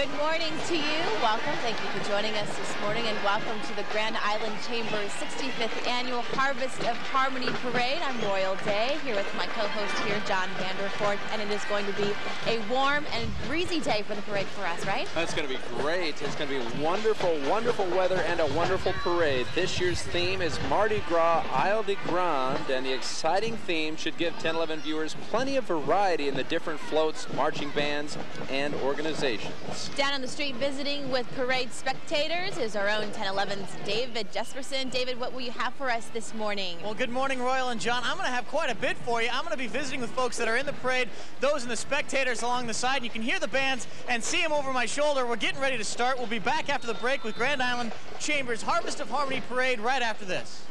Good morning to you. Welcome. Thank you for joining us this morning, and welcome to the Grand Island Chamber's 65th Annual Harvest of Harmony Parade. I'm Royal Day, here with my co-host here, John Vanderfort, and it is going to be a warm and breezy day for the parade for us, right? It's going to be great. It's going to be wonderful, wonderful weather and a wonderful parade. This year's theme is Mardi Gras Isle de Grande, and the exciting theme should give 1011 viewers plenty of variety in the different floats, marching bands, and organizations. Down on the street visiting with parade spectators is our own 1011's David Jesperson. David, what will you have for us this morning? Well, good morning, Royal and John. I'm going to have quite a bit for you. I'm going to be visiting with folks that are in the parade, those in the spectators along the side. You can hear the bands and see them over my shoulder. We're getting ready to start. We'll be back after the break with Grand Island Chamber's Harvest of Harmony Parade right after this.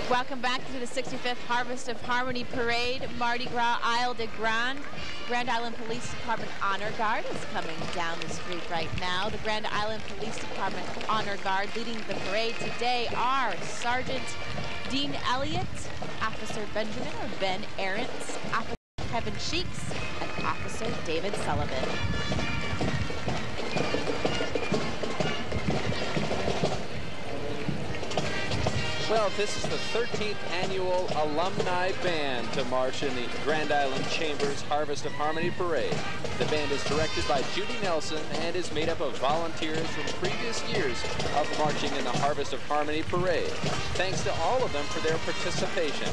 Welcome back to the 65th Harvest of Harmony Parade, Mardi Gras Isle de Grande. Grand Island Police Department Honor Guard is coming down the street right now. The Grand Island Police Department Honor Guard leading the parade today are Sergeant Dean Elliott, Officer Benjamin or Ben Arentz, Officer Kevin Sheeks, and Officer David Sullivan. Well, this is the 13th annual alumni band to march in the Grand Island Chamber's Harvest of Harmony Parade. The band is directed by Judy Nelson and is made up of volunteers from previous years of marching in the Harvest of Harmony Parade. Thanks to all of them for their participation.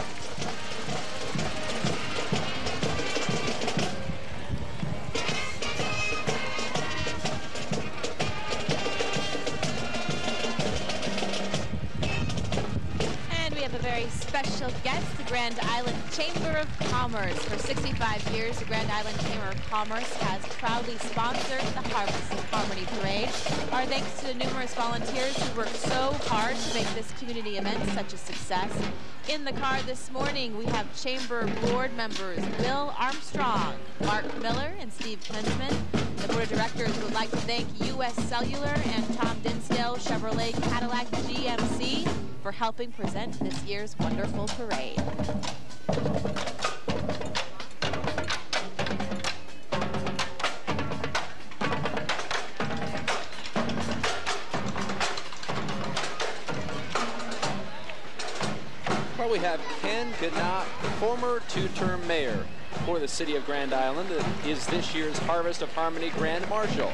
Special guest, the Grand Island Chamber of Commerce. For 65 years, the Grand Island Chamber of Commerce has proudly sponsored the Harvest of Harmony Parade. Our thanks to the numerous volunteers who worked so hard to make this community event such a success. In the car this morning, we have Chamber Board members Bill Armstrong, Mark Miller, and Steve Klinsman. The Board of Directors would like to thank U.S. Cellular and Tom Dinsdale Chevrolet Cadillac GMC for helping present this year's wonderful parade. Well, we have Ken Gnott, former two-term mayor for the city of Grand Island, is this year's Harvest of Harmony Grand Marshal.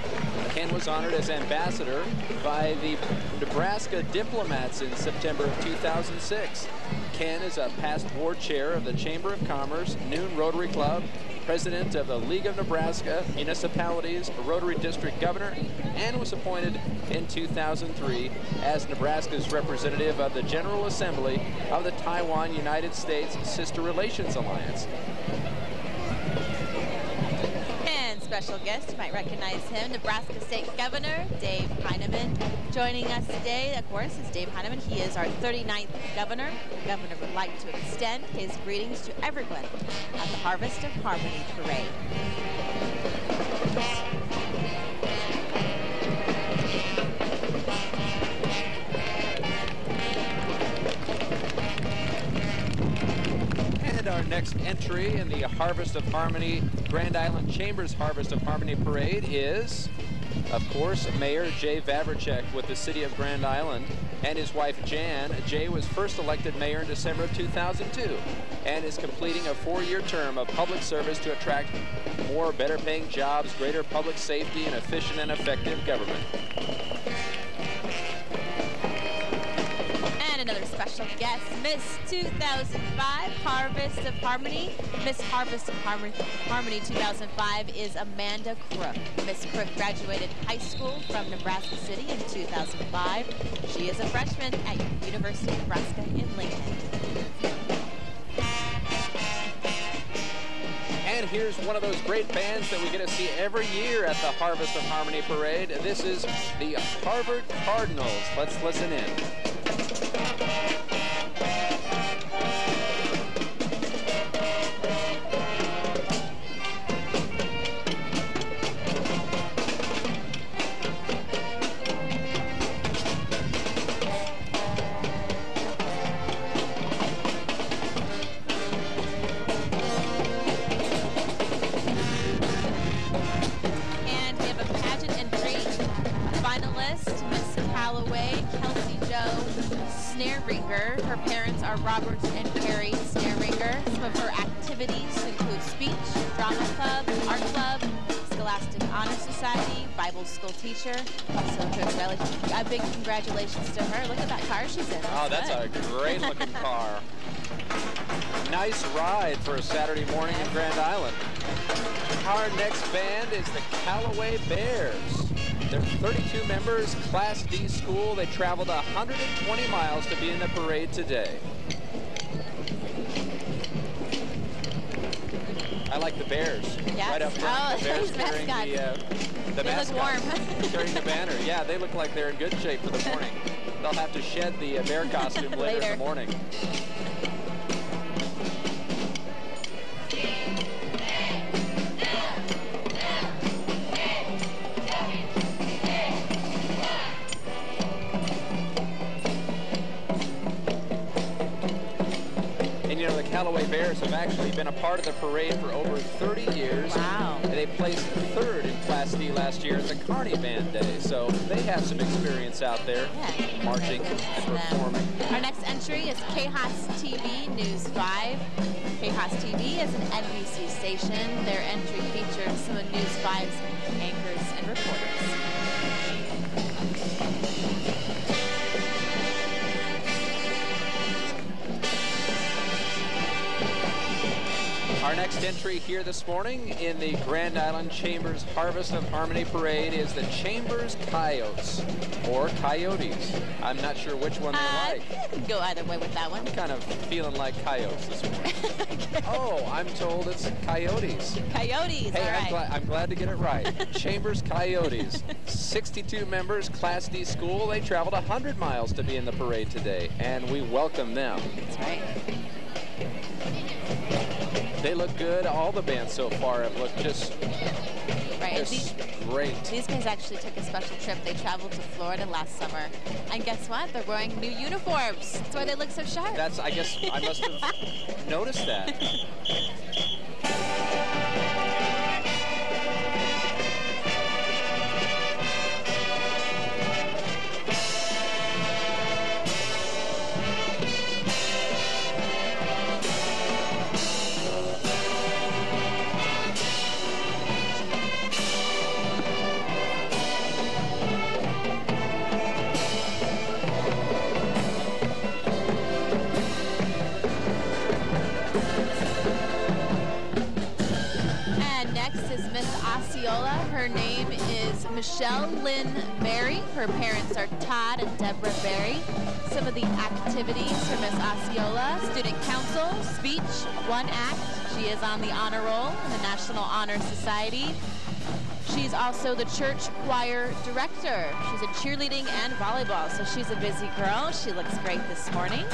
Ken was honored as ambassador by the Nebraska diplomats in September of 2006. Ken is a past board chair of the Chamber of Commerce, Noon Rotary Club, president of the League of Nebraska Municipalities Rotary District Governor, and was appointed in 2003 as Nebraska's representative of the General Assembly of the Taiwan United States Sister Relations Alliance. And special guest, you might recognize him, Nebraska State Governor Dave Heineman. Joining us today, of course, is Dave Heineman. He is our 39th governor. The governor would like to extend his greetings to everyone at the Harvest of Harmony Parade. Our next entry in the Harvest of Harmony, Grand Island Chamber's Harvest of Harmony Parade is, of course, Mayor Jay Vavricek with the city of Grand Island and his wife Jan. Jay was first elected mayor in December of 2002 and is completing a 4-year term of public service to attract more better paying jobs, greater public safety, and efficient and effective government. Another special guest, Miss 2005 Harvest of Harmony. Miss Harvest of Harmony 2005 is Amanda Crook. Miss Crook graduated high school from Nebraska City in 2005. She is a freshman at University of Nebraska in Lincoln. And here's one of those great bands that we get to see every year at the Harvest of Harmony Parade. This is the Harvard Cardinals. Let's listen in. Snare-ringer. Her parents are Robert and Carrie Snare-ringer. Some of her activities include speech, drama club, art club, Scholastic Honor Society, Bible school teacher. So a big congratulations to her. Look at that car she's in. Oh, that's a great looking car. Nice ride for a Saturday morning in Grand Island. Our next band is the Callaway Bears. They're 32 members, Class D school. They traveled 120 miles to be in the parade today. I like the Bears. Yes. Right up front. The Bears carrying the they mascot. Look warm. Carrying the banner. Yeah, they look like they're in good shape for the morning. They'll have to shed the bear costume later in the morning. Callaway Bears have actually been a part of the parade for over 30 years. Wow. And they placed third in Class D last year at the Carney Band Day. So they have some experience out there, marching and performing. Our next entry is KHAS TV News 5. KHAS TV is an NBC station. Their entry features some of News 5's anchors and reporters. Our next entry here this morning in the Grand Island Chambers Harvest of Harmony Parade is the Chambers Coyotes, or Coyotes. I'm not sure which one they like. Go either way with that one. I'm kind of feeling like Coyotes this morning. Oh, I'm told it's Coyotes. Coyotes, hey, all right. I'm glad to get it right. Chambers Coyotes. 62 members, Class D school. They traveled 100 miles to be in the parade today, and we welcome them. That's right. They look good. All the bands so far have looked just great. These guys actually took a special trip. They traveled to Florida last summer. And guess what? They're wearing new uniforms. That's why they look so sharp. I guess I must have noticed that. Her name is Michelle Lynn Berry. Her parents are Todd and Deborah Berry. Some of the activities for Miss Osceola: student council, speech, one act. She is on the honor roll in the National Honor Society. She's also the church choir director. She's in cheerleading and volleyball, so she's a busy girl. She looks great this morning.